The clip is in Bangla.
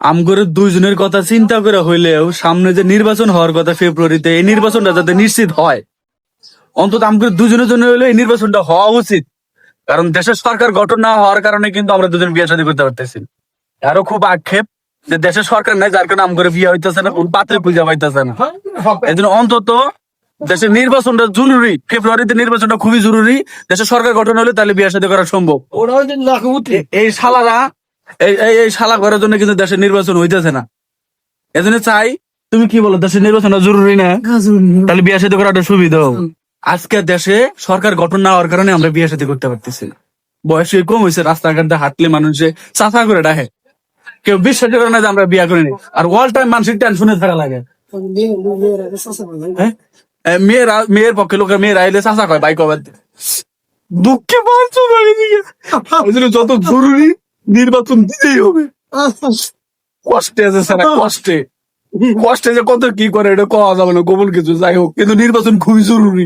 আমগরে দুইজনের কথা চিন্তা করে হইলেও সামনে যে নির্বাচন হওয়ার কথা ফেব্রুয়ারিতে, এই নির্বাচনটা যাতে নিশ্চিত হয়, অন্তত আমগরে দুজনের জন্য হইলে এই নির্বাচনটা হওয়া উচিত। কারণ দেশের সরকার গঠন না হওয়ার কারণে কিন্তু আমরা দুজন বিয়ে শাদী করতে পারতেছি না। আরো খুব আক্ষেপ যে দেশের সরকার নাই, যার কারণে আমগরে বিয়ে হইতেছে না, কোন পাত্রে পূজা পাইতেছে না। এই জন্য অন্তত দেশের নির্বাচনটা জরুরি, ফেব্রুয়ারিতে নির্বাচনটা খুবই জরুরি। দেশের সরকার গঠন হলে তাহলে বিয়ে শাদী করা সম্ভব। এই শালারা এই শালা করার জন্য কিন্তু দেশের নির্বাচন হইতেছে না। এজন্য চাই, তুমি কি বলো, দেশের নির্বাচনটা জরুরি না? তাহলে বিয়ে শাদী করাটা সুবিধা হবে। আজকে দেশে সরকার গঠন না হওয়ার কারণে আমরা বিয়ে শাদী করতে পারতেছি না। বয়স কম হয়েছে, রাস্তাঘাটে হাঁটলে মানুষে চাচা করে ডাকে, কেউ বিশ্বাস করে না যে আমরা বিয়ে করিনি। আর অল টাইম মানুষের টেনশনে থাকা লাগে। হ্যাঁ? মেয়ের পক্ষে লোকের মেয়ের আইলে চাচা কয়, বাইক আবার দুঃখে পারছো বাড়ি দিকে। ওই জন্য যত জরুরি নির্বাচন দিতেই হবে। কষ্টে আছে স্যার, কষ্টে কষ্টে যে কত কি করে এটা কওয়া যাবে না, গোপন কিছু। যাই হোক, কিন্তু নির্বাচন খুবই জরুরি।